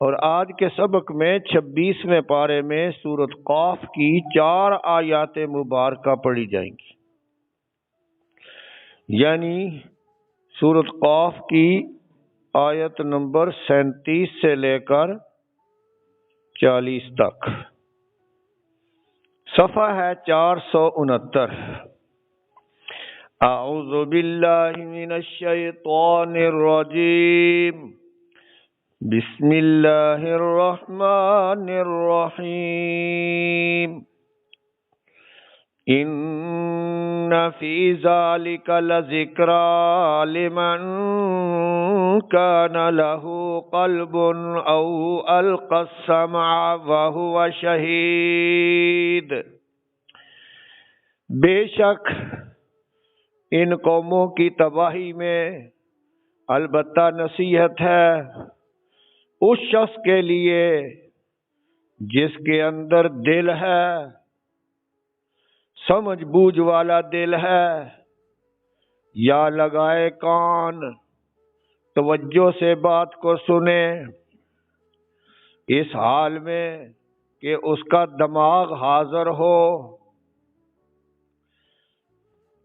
اور آج کے سبق میں 26ویں پارے میں سورۃ قاف کی 4 آیات مبارکہ پڑھی جائیں گی، یعنی سورۃ قاف کی آیت نمبر 37 سے لے کر 40 تک، صفحہ ہے 469۔ اعوذ باللہ من الشیطان الرجیم، بسم اللہ الرحمن الرحیم، ان فی ذلک لذکریٰ لمن کان لہ قلب او القی السمع وہو شہید۔ بے شک ان قوموں کی تباہی میں البتہ نصیحت ہے اس شخص کے لیے جس کے اندر دل ہے، سمجھ بوجھ والا دل ہے، یا لگائے کان، توجہ سے بات کو سنے، اس حال میں کہ اس کا دماغ حاضر ہو۔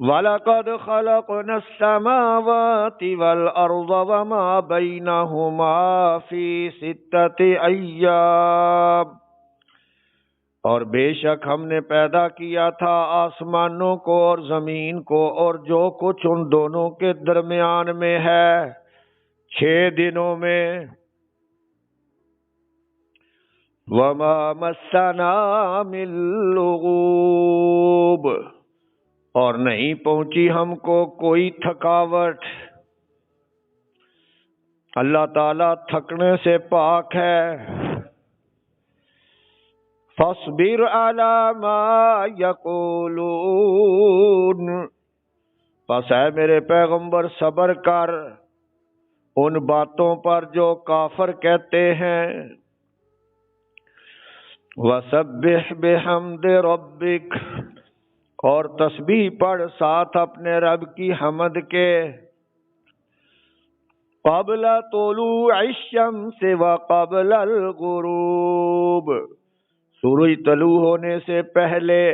وَلَقَدْ خَلَقْنَا السَّمَاوَاتِ وَالْأَرْضَ وَمَا بَيْنَهُمَا فِي 6 أَيَّامٍ، اور بے شک ہم نے پیدا کیا تھا آسمانوں کو اور زمین کو اور جو کچھ ان دونوں کے درمیان میں ہے 6 دنوں میں۔ وَمَا مَسَّنَا مِن لُغُوبٍ، اور نہیں پہنچی ہم کو کوئی تھکاوٹ۔ اللہ تعالیٰ تھکنے سے پاک ہے۔ فَاصْبِرْ عَلَىٰ مَا يَقُولُونَ، پس اے میرے پیغمبر صبر کر ان باتوں پر جو کافر کہتے ہیں۔ وَسَبِّحْ بِحَمْدِ رَبِّكَ، اور تسبیح پڑھ ساتھ اپنے رب کی حمد کے، قبل طلوع الشمس وقبل الغروب، سورج طلوع ہونے سے پہلے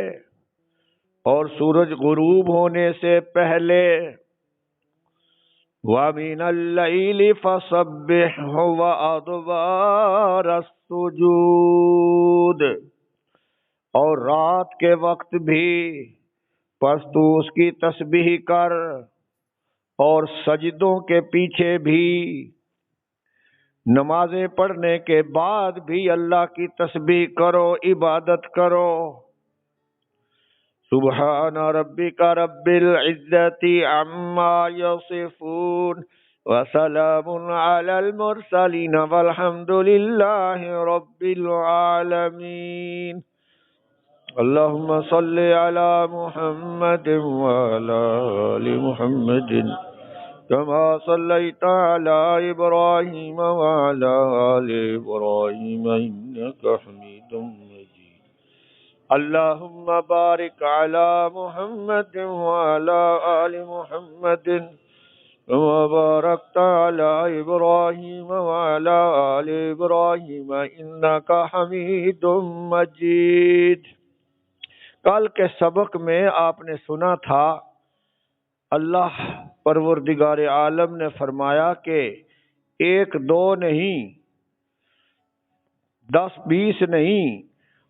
اور سورج غروب ہونے سے پہلے۔ وَمِنَ اللَّيْلِ فَسَبِّحْهُ وَأَدْبَارَ السُّجُودِ، اور رات کے وقت بھی پس تو اس کی تسبیح کر اور سجدوں کے پیچھے بھی، نمازیں پڑھنے کے بعد بھی اللہ کی تسبیح کرو، عبادت کرو۔ سبحان ربک رب العزت عما یصفون وسلام علی المرسلین والحمد للہ رب العالمین۔ اللہم صل علی محمد وعلی آل محمد کما صلیت علی ابراہیم وعلی آل ابراہیم انک حمید مجید۔ اللہم بارک علی محمد وعلی آل محمد کما بارکت علی ابراہیم وعلی آل ابراہیم انک حمید مجید۔ کل کے سبق میں آپ نے سنا تھا اللہ پروردگار عالم نے فرمایا کہ 1 2 نہیں، 10 20 نہیں،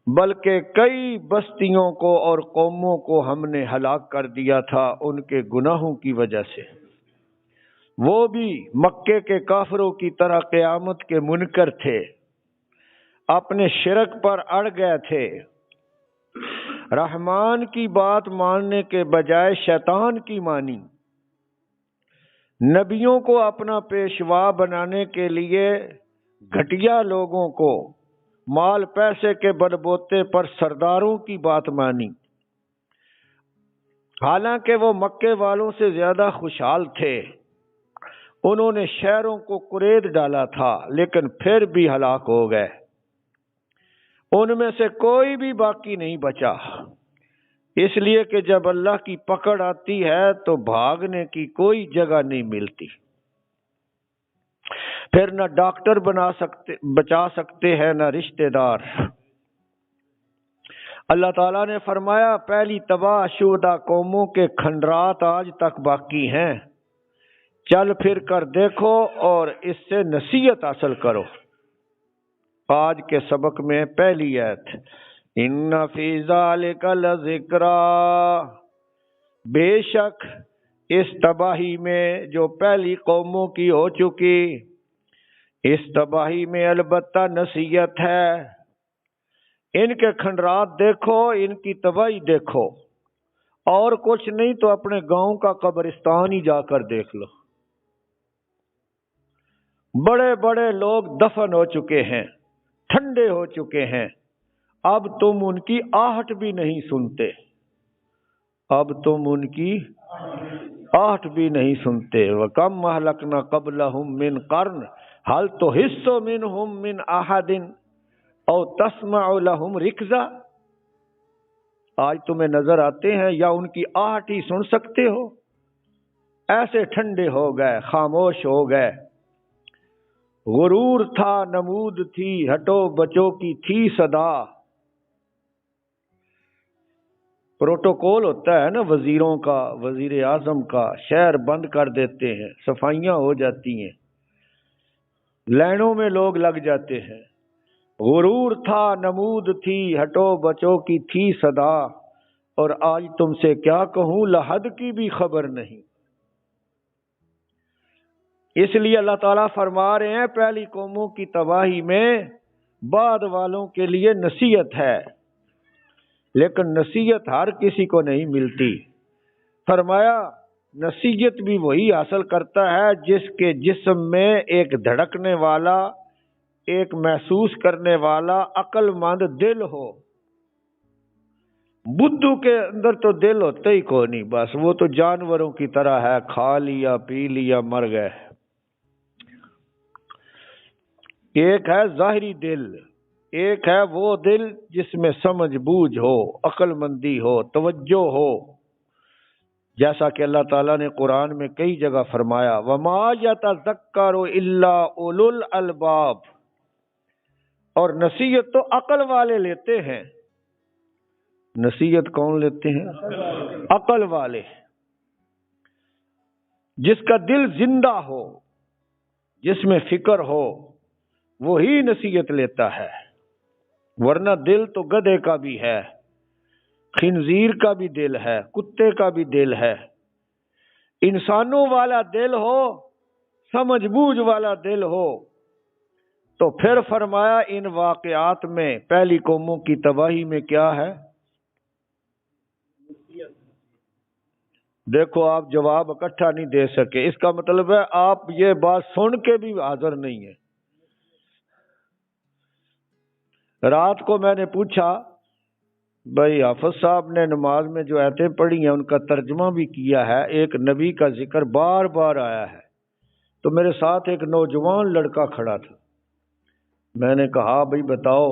بلکہ کئی بستیوں کو اور قوموں کو ہم نے ہلاک کر دیا تھا ان کے گناہوں کی وجہ سے۔ وہ بھی مکے کے کافروں کی طرح قیامت کے منکر تھے، اپنے شرک پر اڑ گئے تھے، رحمان کی بات ماننے کے بجائے شیطان کی مانی، نبیوں کو اپنا پیشوا بنانے کے لیے گھٹیا لوگوں کو مال پیسے کے بلبوتے پر سرداروں کی بات مانی، حالانکہ وہ مکے والوں سے زیادہ خوشحال تھے، انہوں نے شہروں کو قرید ڈالا تھا لیکن پھر بھی ہلاک ہو گئے، ان میں سے کوئی بھی باقی نہیں بچا، اس لیے کہ جب اللہ کی پکڑ آتی ہے تو بھاگنے کی کوئی جگہ نہیں ملتی۔ پھر نہ ڈاکٹر بچا سکتے ہیں نہ رشتہ دار۔ اللہ تعالیٰ نے فرمایا پہلی تباہ شدہ قوموں کے کھنڈرات آج تک باقی ہیں، چل پھر کر دیکھو اور اس سے نصیحت حاصل کرو۔ آج کے سبق میں پہلی آیت، ان فی ذالک لذکریٰ، بے شک اس تباہی میں جو پہلی قوموں کی ہو چکی، اس تباہی میں البتہ نصیحت ہے۔ ان کے کھنڈرات دیکھو، ان کی تباہی دیکھو، اور کچھ نہیں تو اپنے گاؤں کا قبرستان ہی جا کر دیکھ لو۔ بڑے بڑے لوگ دفن ہو چکے ہیں، ٹھنڈے ہو چکے ہیں، اب تم ان کی آہٹ بھی نہیں سنتے، اب تم ان کی آہٹ بھی نہیں سنتے۔ وَكَمْ أَهْلَكْنَا قَبْلَهُمْ مِنْ قَرْنٍ هَلْ تُحِسُّ مِنْهُمْ مِنْ أَحَدٍ أَوْ تَسْمَعُ لَهُمْ رِكْزًا، آج تمہیں نظر آتے ہیں یا ان کی آہٹ ہی سن سکتے ہو؟ ایسے ٹھنڈے ہو گئے، خاموش ہو گئے۔ غرور تھا، نمود تھی، ہٹو بچو کی تھی صدا۔ پروٹوکول ہوتا ہے نا وزیروں کا، وزیر اعظم کا، شہر بند کر دیتے ہیں، صفائیاں ہو جاتی ہیں، لائنوں میں لوگ لگ جاتے ہیں۔ غرور تھا، نمود تھی، ہٹو بچو کی تھی صدا، اور آج تم سے کیا کہوں، لحد کی بھی خبر نہیں۔ اس لیے اللہ تعالیٰ فرما رہے ہیں پہلی قوموں کی تباہی میں بعد والوں کے لیے نصیحت ہے، لیکن نصیحت ہر کسی کو نہیں ملتی۔ فرمایا نصیحت بھی وہی حاصل کرتا ہے جس کے جسم میں ایک دھڑکنے والا، ایک محسوس کرنے والا عقل مند دل ہو۔ بدھو کے اندر تو دل ہوتا ہی کوئی نہیں، بس وہ تو جانوروں کی طرح ہے، کھا لیا پی لیا مر گئے۔ ایک ہے ظاہری دل، ایک ہے وہ دل جس میں سمجھ بوجھ ہو، عقل مندی ہو، توجہ ہو، جیسا کہ اللہ تعالیٰ نے قرآن میں کئی جگہ فرمایا وَمَا يَتَذَكَّرُ إِلَّا أُولُو الْأَلْبَابِ، اور نصیحت تو عقل والے لیتے ہیں۔ نصیحت کون لیتے ہیں؟ عقل والے، جس کا دل زندہ ہو، جس میں فکر ہو، وہی نصیحت لیتا ہے، ورنہ دل تو گدھے کا بھی ہے، خنزیر کا بھی دل ہے، کتے کا بھی دل ہے۔ انسانوں والا دل ہو، سمجھ بوجھ والا دل ہو، تو پھر فرمایا ان واقعات میں پہلی قوموں کی تباہی میں کیا ہے؟ دیکھو آپ جواب اکٹھا نہیں دے سکے، اس کا مطلب ہے آپ یہ بات سن کے بھی حاضر نہیں ہیں۔ رات کو میں نے پوچھا بھائی حافظ صاحب نے نماز میں جو آیتیں پڑھی ہیں ان کا ترجمہ بھی کیا ہے، ایک نبی کا ذکر بار بار آیا ہے، تو میرے ساتھ ایک نوجوان لڑکا کھڑا تھا۔ میں نے کہا بھائی بتاؤ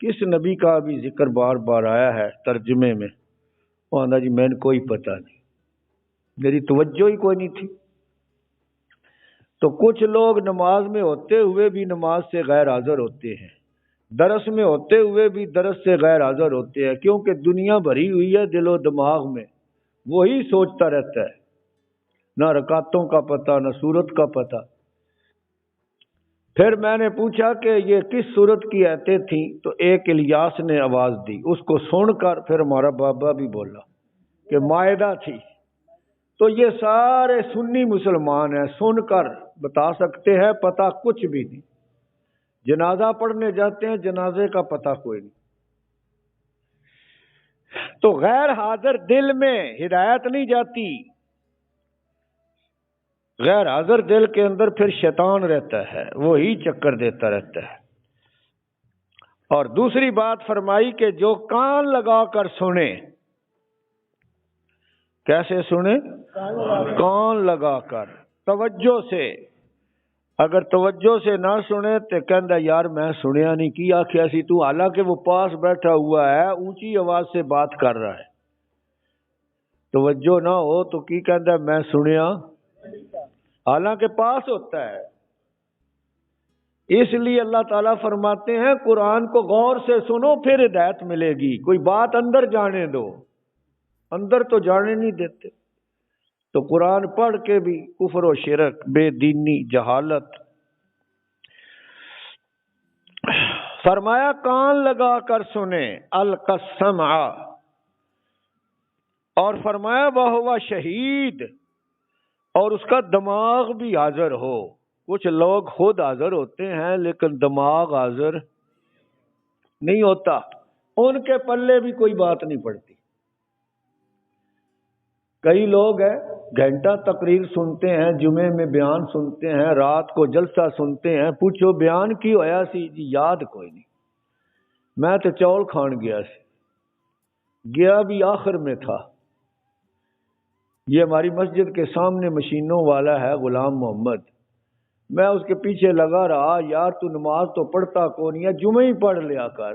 کس نبی کا بھی ذکر بار بار آیا ہے ترجمے میں؟ وہ آندا جی میں نے کوئی پتہ نہیں، میری توجہ ہی کوئی نہیں تھی۔ تو کچھ لوگ نماز میں ہوتے ہوئے بھی نماز سے غیر حاضر ہوتے ہیں، درس میں ہوتے ہوئے بھی درس سے غیر حاضر ہوتے ہیں، کیونکہ دنیا بھری ہوئی ہے دل و دماغ میں، وہی سوچتا رہتا ہے، نہ رکعتوں کا پتہ نہ سورت کا پتہ۔ پھر میں نے پوچھا کہ یہ کس سورت کی آیتیں تھیں، تو ایک الیاس نے آواز دی، اس کو سن کر پھر ہمارا بابا بھی بولا کہ مائدہ تھی۔ تو یہ سارے سنی مسلمان ہیں، سن کر بتا سکتے ہیں، پتہ کچھ بھی نہیں۔ جنازہ پڑھنے جاتے ہیں، جنازے کا پتہ کوئی نہیں۔ تو غیر حاضر دل میں ہدایت نہیں جاتی، غیر حاضر دل کے اندر پھر شیطان رہتا ہے، وہی چکر دیتا رہتا ہے۔ اور دوسری بات فرمائی کہ جو کان لگا کر سنے، کیسے سنے؟ کان لگا کر، توجہ سے۔ اگر توجہ سے نہ سنے تو کہندا یار میں سنیا نہیں، کی آخیا سی تو، حالانکہ وہ پاس بیٹھا ہوا ہے، اونچی آواز سے بات کر رہا ہے۔ توجہ نہ ہو تو کی کہندا میں سنیا، حالانکہ پاس ہوتا ہے۔ اس لیے اللہ تعالیٰ فرماتے ہیں قرآن کو غور سے سنو پھر ہدایت ملے گی. کوئی بات اندر جانے دو، اندر تو جانے نہیں دیتے. تو قرآن پڑھ کے بھی کفر و شرک، بے دینی، جہالت. فرمایا کان لگا کر سنیں، القسمع، اور فرمایا وہو شہید، اور اس کا دماغ بھی حاضر ہو. کچھ لوگ خود حاضر ہوتے ہیں لیکن دماغ حاضر نہیں ہوتا، ان کے پلے بھی کوئی بات نہیں پڑتی. کئی لوگ ہیں گھنٹہ تقریر سنتے ہیں، جمعے میں بیان سنتے ہیں، رات کو جلسہ سنتے ہیں، پوچھو بیان کی ہویا سی؟ جی یاد کوئی نہیں، میں تو چول کھان گیا سی، گیا بھی آخر میں تھا. یہ ہماری مسجد کے سامنے مشینوں والا ہے غلام محمد، میں اس کے پیچھے لگا رہا، یار تو نماز تو پڑھتا کون ہے، جمعہ ہی پڑھ لیا کر.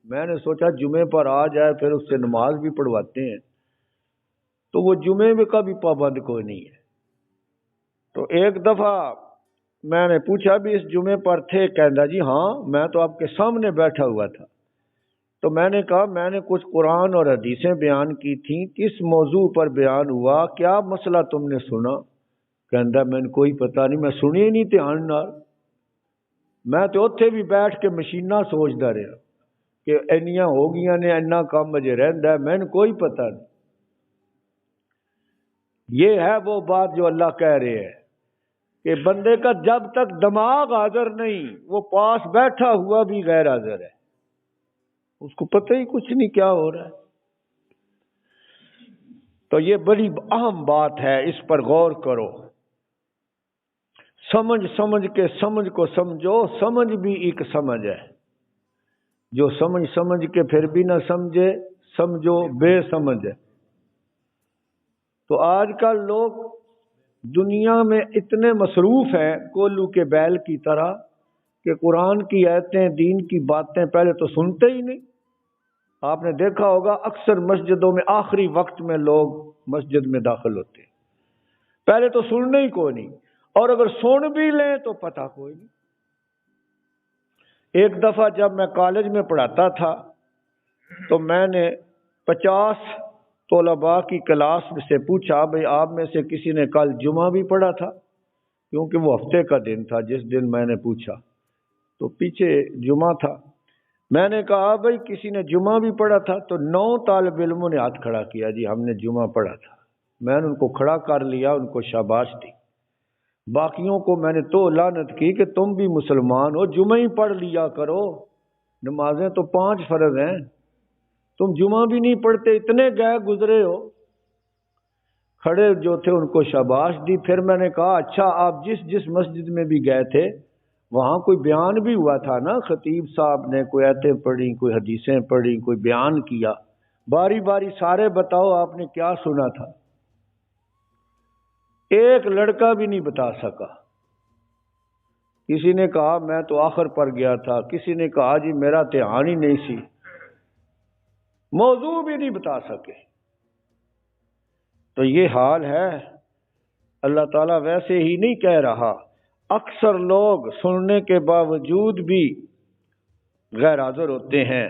میں نے سوچا جمعے پر آ جائے پھر اس سے نماز بھی پڑھواتے ہیں. تو وہ جمعے میں کا بھی پابند کوئی نہیں ہے. تو ایک دفعہ میں نے پوچھا بھی اس جمعے پر تھے؟ کہندا جی ہاں میں تو آپ کے سامنے بیٹھا ہوا تھا. تو میں نے کہا میں نے کچھ قرآن اور حدیثیں بیان کی تھیں، کس موضوع پر بیان ہوا، کیا مسئلہ تم نے سنا؟ کہندا میں نے کوئی پتہ نہیں، میں سنی ہی نہیں دھیان نال، میں تو اتھے بھی بیٹھ کے مشینہ سوچدا رہا کہ اینیاں ہو گیاں نے، اینا کام اجے رہندا ہے، میں نے کوئی پتہ نہیں. یہ ہے وہ بات جو اللہ کہہ رہے ہیں کہ بندے کا جب تک دماغ حاضر نہیں، وہ پاس بیٹھا ہوا بھی غیر حاضر ہے، اس کو پتہ ہی کچھ نہیں کیا ہو رہا ہے. تو یہ بڑی اہم بات ہے، اس پر غور کرو. سمجھ کے سمجھ کو سمجھو. سمجھ بھی ایک سمجھ ہے، جو سمجھ کے پھر بھی نہ سمجھے سمجھو بے سمجھ ہے. تو آج کل لوگ دنیا میں اتنے مصروف ہیں کولو کے بیل کی طرح کہ قرآن کی آیتیں، دین کی باتیں پہلے تو سنتے ہی نہیں. آپ نے دیکھا ہوگا اکثر مسجدوں میں آخری وقت میں لوگ مسجد میں داخل ہوتے ہیں، پہلے تو سننے ہی کوئی نہیں، اور اگر سن بھی لیں تو پتہ کوئی نہیں. ایک دفعہ جب میں کالج میں پڑھاتا تھا تو میں نے 50 طلباء کی کلاس میں سے پوچھا بھئی آپ میں سے کسی نے کل جمعہ بھی پڑھا تھا؟ کیونکہ وہ ہفتے کا دن تھا جس دن میں نے پوچھا، تو پیچھے جمعہ تھا. میں نے کہا بھئی کسی نے جمعہ بھی پڑھا تھا؟ تو 9 طالب علموں نے ہاتھ کھڑا کیا، جی ہم نے جمعہ پڑھا تھا. میں نے ان کو کھڑا کر لیا، ان کو شاباش دی. باقیوں کو میں نے تو لعنت کی کہ تم بھی مسلمان ہو، جمعہ ہی پڑھ لیا کرو، نمازیں تو 5 فرض ہیں، تم جمعہ بھی نہیں پڑھتے، اتنے گئے گزرے ہو. کھڑے جو تھے ان کو شاباش دی. پھر میں نے کہا اچھا آپ جس مسجد میں بھی گئے تھے وہاں کوئی بیان بھی ہوا تھا نا، خطیب صاحب نے کوئی آیتیں پڑھی، کوئی حدیثیں پڑھی، کوئی بیان کیا، باری باری سارے بتاؤ آپ نے کیا سنا تھا؟ ایک لڑکا بھی نہیں بتا سکا. کسی نے کہا میں تو آخر پر گیا تھا، کسی نے کہا جی میرا دھیان ہی نہیں سی، موضوع بھی نہیں بتا سکے. تو یہ حال ہے. اللہ تعالیٰ ویسے ہی نہیں کہہ رہا، اکثر لوگ سننے کے باوجود بھی غیر حاضر ہوتے ہیں،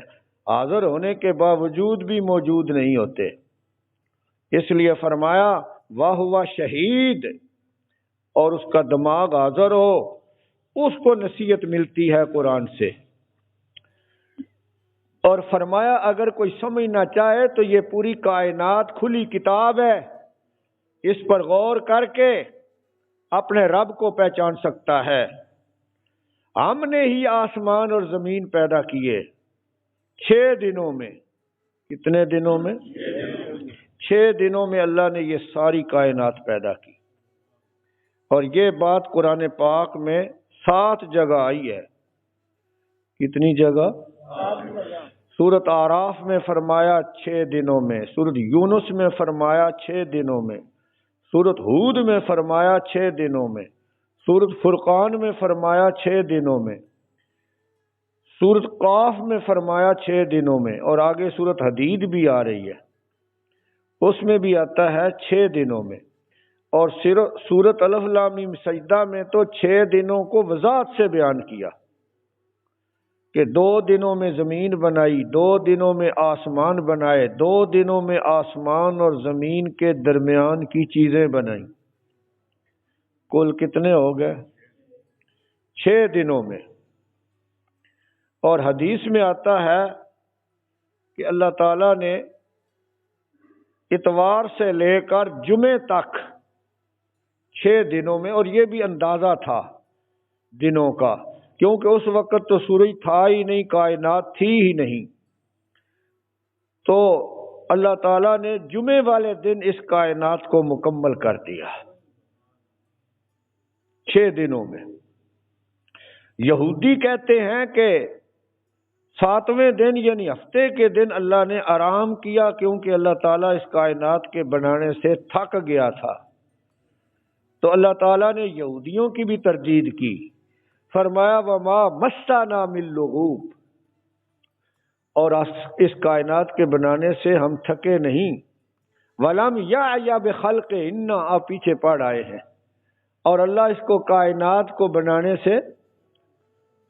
حاضر ہونے کے باوجود بھی موجود نہیں ہوتے. اس لیے فرمایا واہ شہید، اور اس کا دماغ حاضر ہو، اس کو نصیحت ملتی ہے قرآن سے. اور فرمایا اگر کوئی سمجھنا چاہے تو یہ پوری کائنات کھلی کتاب ہے، اس پر غور کر کے اپنے رب کو پہچان سکتا ہے. ہم نے ہی آسمان اور زمین پیدا کیے 6 دنوں میں. کتنے دنوں میں؟ 6 دنوں میں اللہ نے یہ ساری کائنات پیدا کی. اور یہ بات قرآن پاک میں 7 جگہ آئی ہے. کتنی جگہ؟ سورۃ اعراف میں فرمایا 6 دنوں میں، سورۃ یونس میں فرمایا 6 دنوں میں، سورۃ ہود میں فرمایا 6 دنوں میں، سورۃ فرقان میں فرمایا 6 دنوں میں، سورۃ قاف میں فرمایا 6 دنوں میں، اور آگے سورۃ حدید بھی آ رہی ہے اس میں بھی آتا ہے 6 دنوں میں. اور سورۃ الف لام میم سجدہ میں تو 6 دنوں کو وضاحت سے بیان کیا کہ 2 دنوں میں زمین بنائی، 2 دنوں میں آسمان بنائے، 2 دنوں میں آسمان اور زمین کے درمیان کی چیزیں بنائیں۔ کل کتنے ہو گئے؟ 6 دنوں میں۔ اور حدیث میں آتا ہے کہ اللہ تعالیٰ نے اتوار سے لے کر جمعے تک 6 دنوں میں، اور یہ بھی اندازہ تھا دنوں کا، کیونکہ اس وقت تو سورج تھا ہی نہیں، کائنات تھی ہی نہیں، تو اللہ تعالیٰ نے جمعے والے دن اس کائنات کو مکمل کر دیا 6 دنوں میں۔ یہودی کہتے ہیں کہ 7ویں دن یعنی ہفتے کے دن اللہ نے آرام کیا، کیونکہ اللہ تعالیٰ اس کائنات کے بنانے سے تھک گیا تھا۔ تو اللہ تعالیٰ نے یہودیوں کی بھی تردید کی، فرمایا وما مسنا من لغوب، اور اس کائنات کے بنانے سے ہم تھکے نہیں۔ ولم یعی بخلقہن، آپ پیچھے پڑھ آئے ہیں، اور اللہ اس کو کائنات کو بنانے سے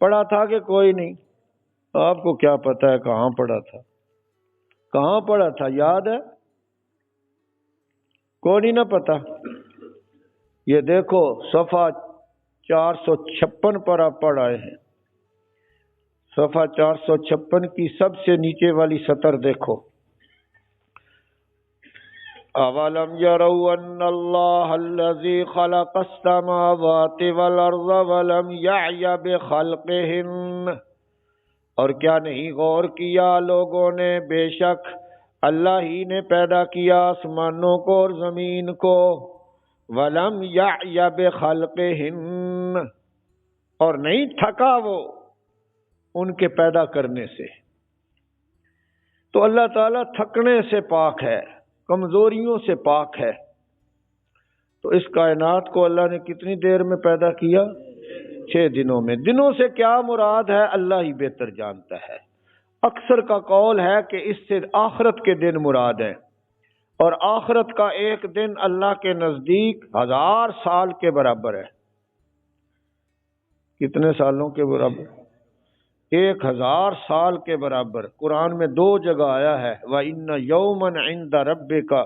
پڑھا تھا کہ کوئی نہیں؟ آپ کو کیا پتا ہے کہاں پڑھا تھا؟ کہاں پڑھا تھا؟ یاد ہے؟ کوئی نہیں نہ پتا؟ یہ دیکھو صفحہ 456 پر آپ پڑھ آئے ہیں، صفحہ 456 کی سب سے نیچے والی سطر دیکھو۔ اولم يروا ان اللہ الذي خلق السماوات والارض ولم يعي بخلقهن، اور کیا نہیں غور کیا لوگوں نے، بے شک اللہ ہی نے پیدا کیا آسمانوں کو اور زمین کو، ولم یعی بخلقہن، اور نہیں تھکا وہ ان کے پیدا کرنے سے۔ تو اللہ تعالیٰ تھکنے سے پاک ہے، کمزوریوں سے پاک ہے۔ تو اس کائنات کو اللہ نے کتنی دیر میں پیدا کیا؟ 6 دنوں میں۔ دنوں سے کیا مراد ہے اللہ ہی بہتر جانتا ہے۔ اکثر کا قول ہے کہ اس سے آخرت کے دن مراد ہے، اور آخرت کا ایک دن اللہ کے نزدیک 1000 سال کے برابر ہے۔ کتنے سالوں کے برابر؟ 1000 سال کے برابر۔ قرآن میں 2 جگہ آیا ہے وَإِنَّ يَوْمًا عِندَ رَبِّكَ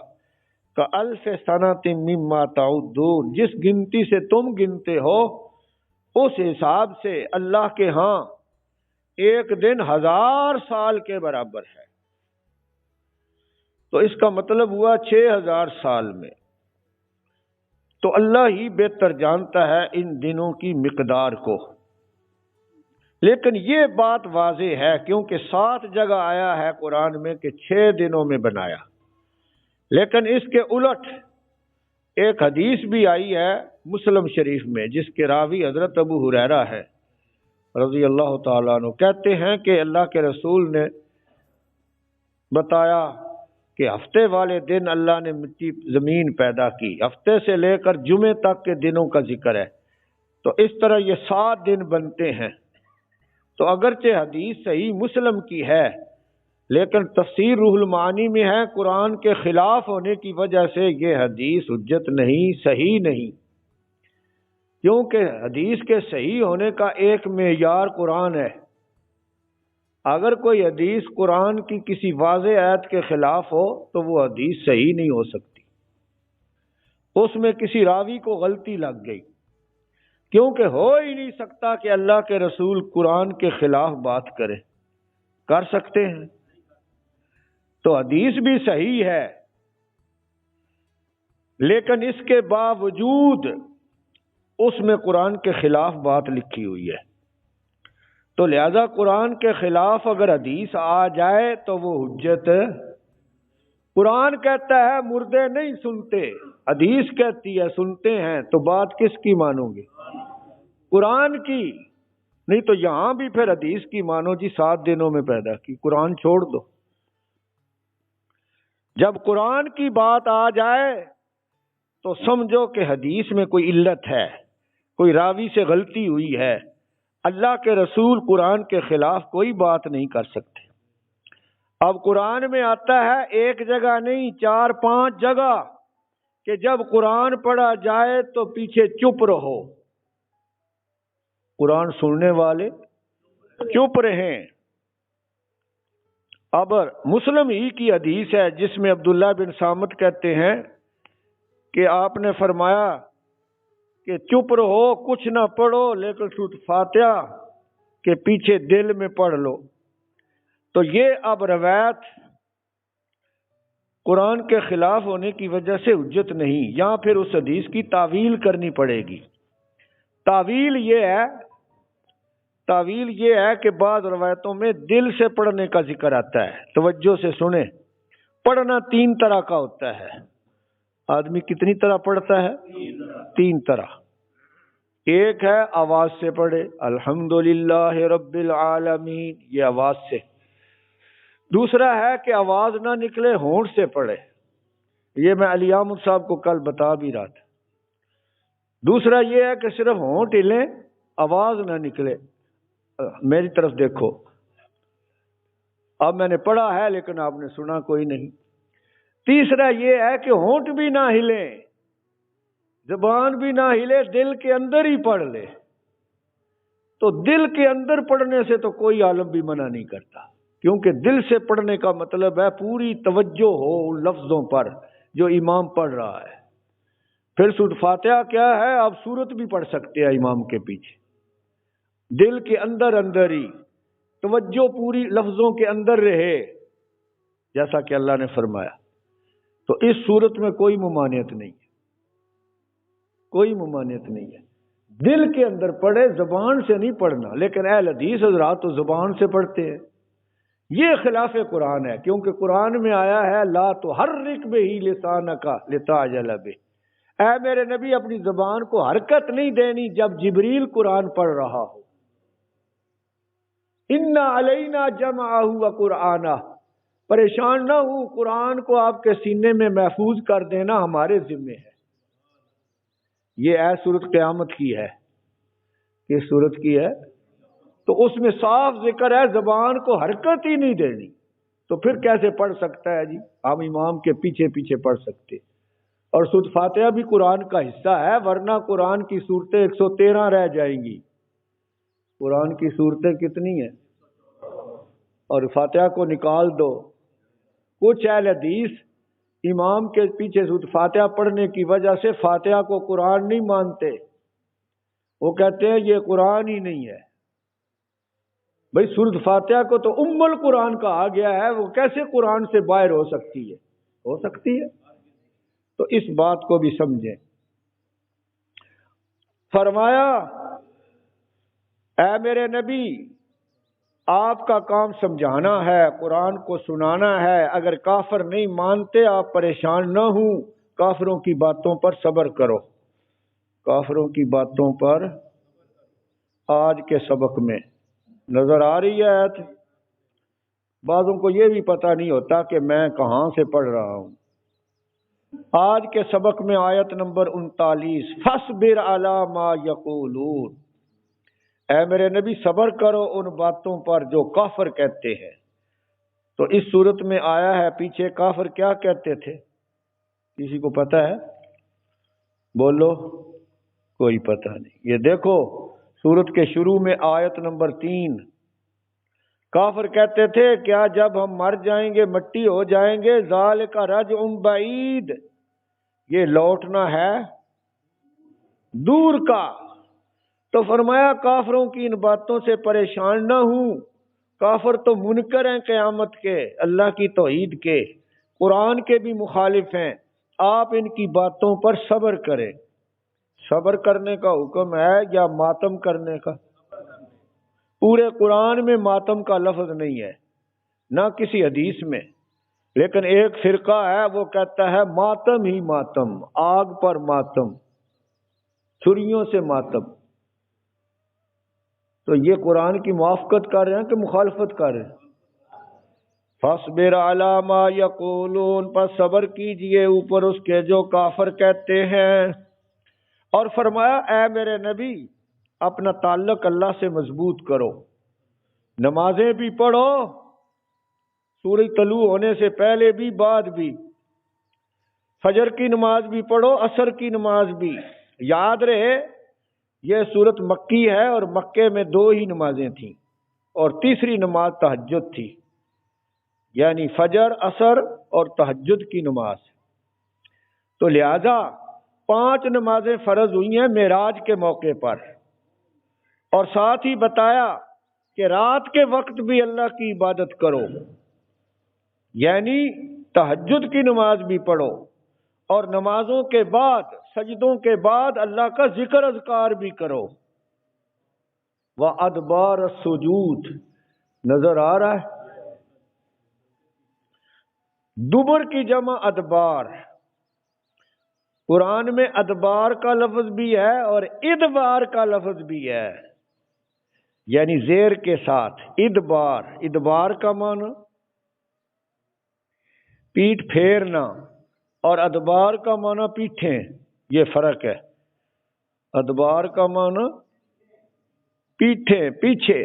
كَأَلْفِ سَنَةٍ مِّمَّا تَعُدُّونَ، جس گنتی سے تم گنتے ہو اس حساب سے اللہ کے ہاں ایک دن 1000 سال کے برابر ہے۔ تو اس کا مطلب ہوا 6000 سال میں۔ تو اللہ ہی بہتر جانتا ہے ان دنوں کی مقدار کو، لیکن یہ بات واضح ہے کیونکہ 7 جگہ آیا ہے قرآن میں کہ 6 دنوں میں بنایا۔ لیکن اس کے الٹ ایک حدیث بھی آئی ہے مسلم شریف میں، جس کے راوی حضرت ابو ہریرہ ہے رضی اللہ تعالیٰ عنہ، کہتے ہیں کہ اللہ کے رسول نے بتایا کہ ہفتے والے دن اللہ نے مٹی زمین پیدا کی، ہفتے سے لے کر جمعے تک کے دنوں کا ذکر ہے، تو اس طرح یہ 7 دن بنتے ہیں۔ تو اگرچہ حدیث صحیح مسلم کی ہے، لیکن تفسیر روح المعانی میں ہے قرآن کے خلاف ہونے کی وجہ سے یہ حدیث حجت نہیں، صحیح نہیں، کیونکہ حدیث کے صحیح ہونے کا ایک معیار قرآن ہے۔ اگر کوئی حدیث قرآن کی کسی واضح آیت کے خلاف ہو تو وہ حدیث صحیح نہیں ہو سکتی، اس میں کسی راوی کو غلطی لگ گئی، کیونکہ ہو ہی نہیں سکتا کہ اللہ کے رسول قرآن کے خلاف بات کرے، کر سکتے ہیں؟ تو حدیث بھی صحیح ہے، لیکن اس کے باوجود اس میں قرآن کے خلاف بات لکھی ہوئی ہے، تو لہذا قرآن کے خلاف اگر حدیث آ جائے تو وہ حجت۔ قرآن کہتا ہے مردے نہیں سنتے، حدیث کہتی ہے سنتے ہیں، تو بات کس کی مانو گے؟ قرآن کی، نہیں تو یہاں بھی پھر حدیث کی مانو جی 7 دنوں میں پیدا کی، قرآن چھوڑ دو۔ جب قرآن کی بات آ جائے تو سمجھو کہ حدیث میں کوئی علت ہے، کوئی راوی سے غلطی ہوئی ہے، اللہ کے رسول قرآن کے خلاف کوئی بات نہیں کر سکتے۔ اب قرآن میں آتا ہے ایک جگہ نہیں 4-5 جگہ کہ جب قرآن پڑھا جائے تو پیچھے چپ رہو، قرآن سننے والے چپ رہیں۔ اب مسلم ہی کی حدیث ہے جس میں عبداللہ بن صامت کہتے ہیں کہ آپ نے فرمایا کہ چپ رہو، کچھ نہ پڑھو، لیکن سورۃ فاتحہ کے پیچھے دل میں پڑھ لو۔ تو یہ اب روایت قرآن کے خلاف ہونے کی وجہ سے حجت نہیں، یہاں پھر اس حدیث کی تعویل کرنی پڑے گی۔ تعویل یہ ہے کہ بعض روایتوں میں دل سے پڑھنے کا ذکر آتا ہے۔ توجہ سے سنیں، پڑھنا 3 طرح کا ہوتا ہے۔ آدمی کتنی طرح پڑھتا ہے؟ 3 طرح۔ ایک ہے آواز سے پڑھے، الحمدللہ رب العالمین، یہ آواز سے۔ دوسرا ہے کہ آواز نہ نکلے، ہونٹ سے پڑھے، یہ میں علی احمد صاحب کو کل بتا بھی رہا تھا۔ دوسرا یہ ہے کہ صرف ہونٹ ہلیں، آواز نہ نکلے۔ میری طرف دیکھو، اب میں نے پڑھا ہے لیکن آپ نے سنا کوئی نہیں۔ تیسرا یہ ہے کہ ہونٹ بھی نہ ہلیں، زبان بھی نہ ہلے، دل کے اندر ہی پڑھ لے۔ تو دل کے اندر پڑھنے سے تو کوئی عالم بھی منع نہیں کرتا، کیونکہ دل سے پڑھنے کا مطلب ہے پوری توجہ ہو ان لفظوں پر جو امام پڑھ رہا ہے۔ پھر سورۃ فاتحہ کیا ہے، آپ سورت بھی پڑھ سکتے ہیں امام کے پیچھے، دل کے اندر اندر ہی توجہ پوری لفظوں کے اندر رہے، جیسا کہ اللہ نے فرمایا۔ تو اس صورت میں کوئی ممانعت نہیں ہے، کوئی ممانعت نہیں ہے۔ دل کے اندر پڑھے، زبان سے نہیں پڑھنا۔ لیکن اہل حدیث حضرات تو زبان سے پڑھتے ہیں، یہ خلاف قرآن ہے، کیونکہ قرآن میں آیا ہے لا تحرک بہ لسانک لتعجل بہ، اے میرے نبی اپنی زبان کو حرکت نہیں دینی جب جبریل قرآن پڑھ رہا ہو۔ ان علینا جمعہ وقرآنہ، پریشان نہ ہو، قرآن کو آپ کے سینے میں محفوظ کر دینا ہمارے ذمے ہے۔ یہ ہے صورت قیامت کی ہے، یہ صورت کی ہے، تو اس میں صاف ذکر ہے زبان کو حرکت ہی نہیں دینی۔ تو پھر کیسے پڑھ سکتا ہے جی؟ ہم امام کے پیچھے پیچھے پڑھ سکتے، اور سورۃ فاتحہ بھی قرآن کا حصہ ہے، ورنہ قرآن کی صورتیں 113 رہ جائیں گی۔ قرآن کی صورتیں کتنی ہیں؟ اور فاتحہ کو نکال دو۔ کچھ اہل حدیث امام کے پیچھے سورۃ فاتحہ پڑھنے کی وجہ سے فاتحہ کو قرآن نہیں مانتے، وہ کہتے ہیں یہ قرآن ہی نہیں ہے۔ بھئی سورۃ فاتحہ کو تو ام القرآن کہا گیا ہے، وہ کیسے قرآن سے باہر ہو سکتی ہے؟ ہو سکتی ہے؟ تو اس بات کو بھی سمجھیں۔ فرمایا اے میرے نبی، آپ کا کام سمجھانا ہے، قرآن کو سنانا ہے، اگر کافر نہیں مانتے آپ پریشان نہ ہوں، کافروں کی باتوں پر صبر کرو۔ کافروں کی باتوں پر آج کے سبق میں نظر آ رہی ہے آیت؟ بعضوں کو یہ بھی پتہ نہیں ہوتا کہ میں کہاں سے پڑھ رہا ہوں۔ آج کے سبق میں آیت نمبر 39، فَاصْبِرْ عَلَىٰ مَا يَقُولُونَ، اے میرے نبی صبر کرو ان باتوں پر جو کافر کہتے ہیں۔ تو اس صورت میں آیا ہے پیچھے کافر کیا کہتے تھے، کسی کو پتہ ہے؟ بولو، کوئی پتہ نہیں۔ یہ دیکھو سورت کے شروع میں آیت نمبر 3، کافر کہتے تھے کیا جب ہم مر جائیں گے مٹی ہو جائیں گے، ذالک رجع بعید، یہ لوٹنا ہے دور کا۔ تو فرمایا کافروں کی ان باتوں سے پریشان نہ ہوں، کافر تو منکر ہیں قیامت کے، اللہ کی توحید کے، قرآن کے بھی مخالف ہیں، آپ ان کی باتوں پر صبر کریں۔ صبر کرنے کا حکم ہے یا ماتم کرنے کا؟ پورے قرآن میں ماتم کا لفظ نہیں ہے، نہ کسی حدیث میں، لیکن ایک فرقہ ہے وہ کہتا ہے ماتم ہی ماتم، آگ پر ماتم، چھریوں سے ماتم۔ تو یہ قرآن کی موافقت کر رہے ہیں کہ مخالفت کر رہے ہیں؟ فَاصْبِرْ عَلَىٰ مَا يَقُولُونَ، پر صبر کیجئے اوپر اس کے جو کافر کہتے ہیں۔ اور فرمایا اے میرے نبی اپنا تعلق اللہ سے مضبوط کرو، نمازیں بھی پڑھو، سورج طلوع ہونے سے پہلے بھی بعد بھی، فجر کی نماز بھی پڑھو، عصر کی نماز بھی۔ یاد رہے یہ سورت مکی ہے اور مکے میں 2 ہی نمازیں تھیں اور تیسری نماز تہجد تھی، یعنی فجر، عصر اور تہجد کی نماز۔ تو لہذا 5 نمازیں فرض ہوئی ہیں معراج کے موقع پر، اور ساتھ ہی بتایا کہ رات کے وقت بھی اللہ کی عبادت کرو، یعنی تہجد کی نماز بھی پڑھو اور نمازوں کے بعد، سجدوں کے بعد اللہ کا ذکر اذکار بھی کرو۔ وَأَدْبَارَ السُّجُودِ، نظر آ رہا ہے؟ دبر کی جمع ادبار، قرآن میں ادبار کا لفظ بھی ہے اور ادبار کا لفظ بھی ہے، یعنی زیر کے ساتھ۔ ادبار، ادبار کا معنی پیٹھ پھیرنا اور ادبار کا معنی پیٹھیں، یہ فرق ہے۔ ادبار کا معنی پیٹھیں، پیچھے،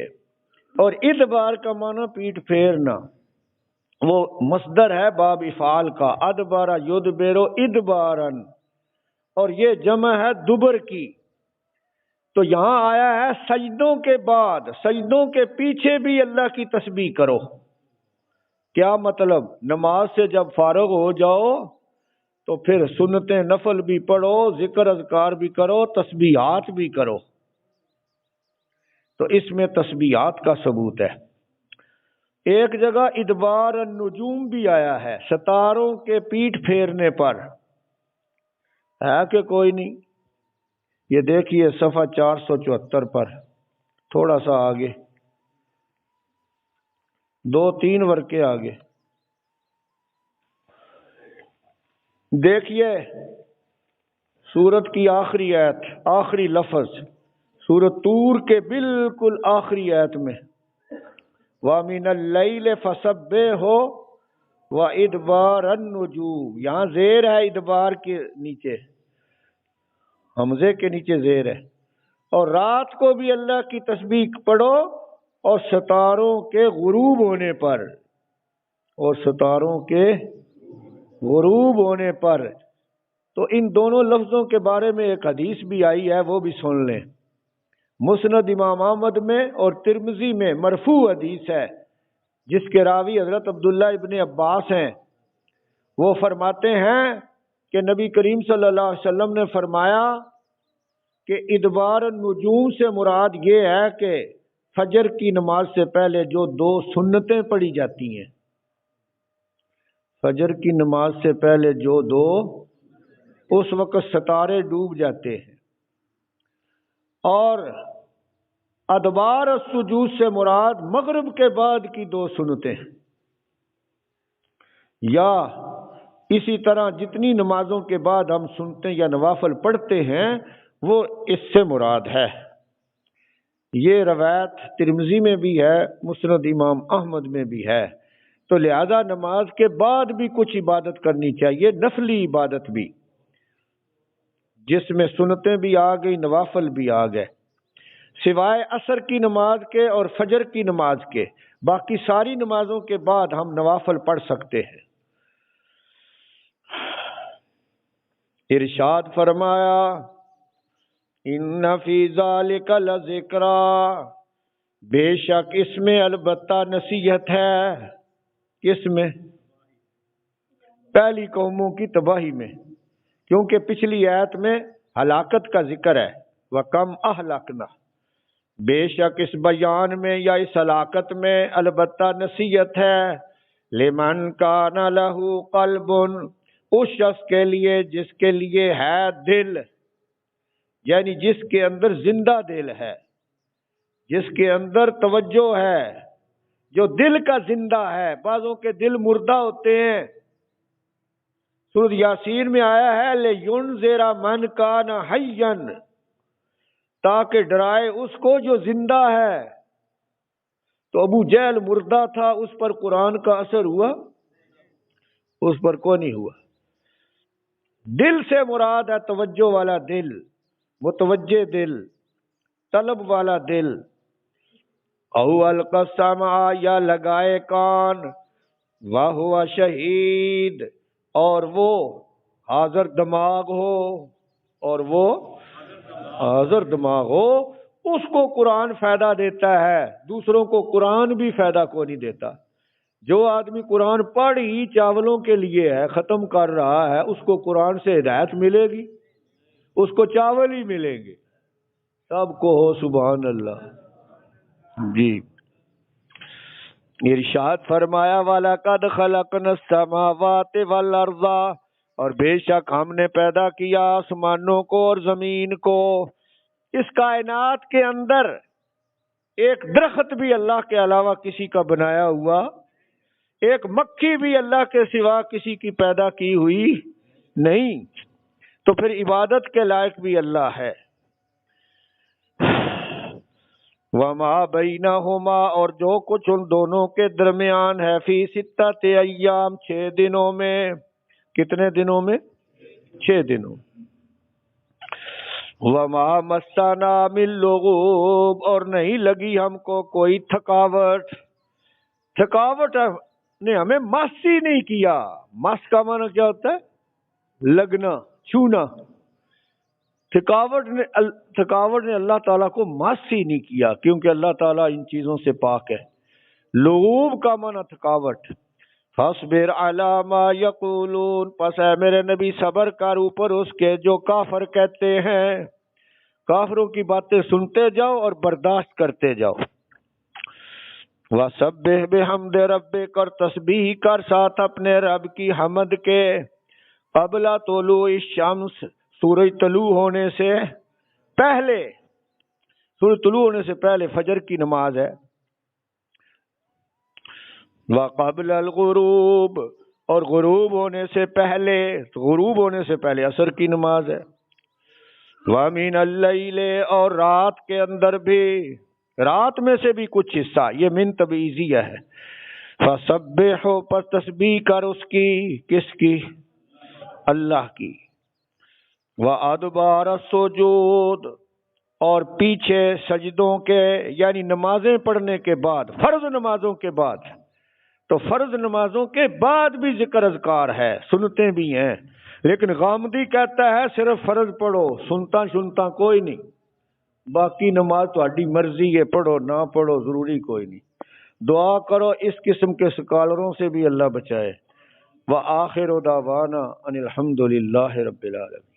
اور ادبار کا معنی پیٹھ پھیرنا۔ وہ مصدر ہے باب افعال کا، ادبارا یدبرو ادبارن، اور یہ جمع ہے دبر کی۔ تو یہاں آیا ہے سجدوں کے بعد، سجدوں کے پیچھے بھی اللہ کی تسبیح کرو۔ کیا مطلب؟ نماز سے جب فارغ ہو جاؤ تو پھر سنتیں نفل بھی پڑھو، ذکر اذکار بھی کرو، تسبیحات بھی کرو۔ تو اس میں تسبیحات کا ثبوت ہے۔ ایک جگہ ادبار النجوم بھی آیا ہے، ستاروں کے پیٹھ پھیرنے پر، ہے کہ کوئی نہیں؟ یہ دیکھیے صفحہ 474 پر، تھوڑا سا آگے، 2-3 ورقے آگے دیکھیے، سورت کی آخری آیت، آخری لفظ، سورت طور کے بالکل آخری آیت میں، وَمِنَ اللَّيْلِ فَسَبِّحْهُ وَإِدْبَارَ النُّجُومِ، یہاں زیر ہے، ادبار کے نیچے، حمزے کے نیچے زیر ہے۔ اور رات کو بھی اللہ کی تسبیح پڑھو اور ستاروں کے غروب ہونے پر، اور ستاروں کے غروب ہونے پر۔ تو ان دونوں لفظوں کے بارے میں ایک حدیث بھی آئی ہے، وہ بھی سن لیں۔ مسند امام احمد میں اور ترمذی میں مرفوع حدیث ہے، جس کے راوی حضرت عبداللہ ابن عباس ہیں۔ وہ فرماتے ہیں کہ نبی کریم صلی اللہ علیہ وسلم نے فرمایا کہ ادبار النجوم سے مراد یہ ہے کہ فجر کی نماز سے پہلے جو 2 سنتیں پڑھی جاتی ہیں، فجر کی نماز سے پہلے جو 2، اس وقت ستارے ڈوب جاتے ہیں۔ اور ادبار السجود سے مراد مغرب کے بعد کی 2 سنتیں، یا اسی طرح جتنی نمازوں کے بعد ہم سنتے یا نوافل پڑھتے ہیں وہ اس سے مراد ہے۔ یہ روایت ترمذی میں بھی ہے، مسند امام احمد میں بھی ہے۔ تو لہذا نماز کے بعد بھی کچھ عبادت کرنی چاہیے، نفلی عبادت بھی، جس میں سنتیں بھی آ گئی، نوافل بھی آ گئے، سوائے عصر کی نماز کے اور فجر کی نماز کے۔ باقی ساری نمازوں کے بعد ہم نوافل پڑھ سکتے ہیں۔ ارشاد فرمایا ان فی ذالک لذکریٰ، بے شک اس میں البتہ نصیحت ہے۔ کس میں؟ پہلی قوموں کی تباہی میں، کیونکہ پچھلی آیت میں ہلاکت کا ذکر ہے، وَكَمْ أَهْلَكْنَا، بے شک اس بیان میں یا اس ہلاکت میں البتہ نصیحت ہے، لمن کان لہ قلب، اس شخص کے لیے جس کے لیے ہے دل، یعنی جس کے اندر زندہ دل ہے، جس کے اندر توجہ ہے، جو دل کا زندہ ہے۔ بعضوں کے دل مردہ ہوتے ہیں۔ سورۃ یاسین میں آیا ہے لِيُنذِرَ مَنْ كَانَ حَيًّا، تاکہ ڈرائے اس کو جو زندہ ہے۔ تو ابو جہل مردہ تھا، اس پر قرآن کا اثر ہوا؟ اس پر کوئی نہیں ہوا۔ دل سے مراد ہے توجہ والا دل، متوجہ دل، طلب والا دل۔ او القى السمع، یا لگائے کان، وَهُوَ شہید، اور وہ حاضر دماغ ہو اور وہ حاضر دماغ ہو، اس کو قرآن فائدہ دیتا ہے، دوسروں کو قرآن بھی فائدہ کو نہیں دیتا۔ جو آدمی قرآن پڑھ ہی چاولوں کے لیے ہے، ختم کر رہا ہے، اس کو قرآن سے ہدایت ملے گی؟ اس کو چاول ہی ملیں گے۔ سب کو ہو سبحان اللہ۔ جی ارشاد فرمایا وَلَقَدْ خَلَقْنَا السَّمَاوَاتِ وَالْأَرْضَ، اور بے شک ہم نے پیدا کیا آسمانوں کو اور زمین کو۔ اس کائنات کے اندر ایک درخت بھی اللہ کے علاوہ کسی کا بنایا ہوا، ایک مکھی بھی اللہ کے سوا کسی کی پیدا کی ہوئی نہیں، تو پھر عبادت کے لائق بھی اللہ ہے۔ وَمَا بَيْنَهُمَا، اور جو کچھ ان دونوں کے درمیان ہے، فی ستۃ ایام، 6 دنوں میں۔ کتنے دنوں میں؟ 6 دنوں۔ وَمَا مَسَّنَا مِن لُغُوبٍ، اور نہیں لگی ہم کو کوئی تھکاوٹ۔ تھکاوٹ نے ہمیں مس ہی نہیں کیا۔ مس کا معنی کیا ہوتا ہے؟ لگنا، چھونا۔ تھکاوٹ نے اللہ تعالیٰ کو مس ہی نہیں کیا، کیونکہ اللہ تعالیٰ ان چیزوں سے پاک ہے۔ لغوب کا معنی تھکاوٹ۔ فاصبر علی ما یقولون، پس اے میرے نبی صبر کر اوپر اس کے جو کافر کہتے ہیں۔ کافروں کی باتیں سنتے جاؤ اور برداشت کرتے جاؤ۔ وَسَبِّحْ بِحَمْدِ رَبِّكَ، اور تسبیح کر ساتھ اپنے رب کی حمد کے، قبل طلوع الشمس، سورج طلوع ہونے سے پہلے۔ سورج طلوع ہونے سے پہلے فجر کی نماز ہے۔ وقبل الغروب، اور غروب ہونے سے پہلے، غروب ہونے سے پہلے عصر کی نماز ہے۔ ومن اللیل، اور رات کے اندر بھی، رات میں سے بھی کچھ حصہ، یہ من تبعیضیہ ہے۔ فسبح، پس تسبیح کر اس کی، کس کی؟ اللہ کی۔ وادبار السجود، اور پیچھے سجدوں کے، یعنی نمازیں پڑھنے کے بعد، فرض نمازوں کے بعد، تو فرض نمازوں کے بعد بھی ذکر اذکار ہے، سنتے بھی ہیں، لیکن غامدی کہتا ہے صرف فرض پڑھو، سنتا کوئی نہیں، باقی نماز تہاڈی مرضی ہے، پڑھو نہ پڑھو ضروری کوئی نہیں۔ دعا کرو، اس قسم کے سکالروں سے بھی اللہ بچائے۔ وآخر دعوانا ان الحمد للہ رب العالمین۔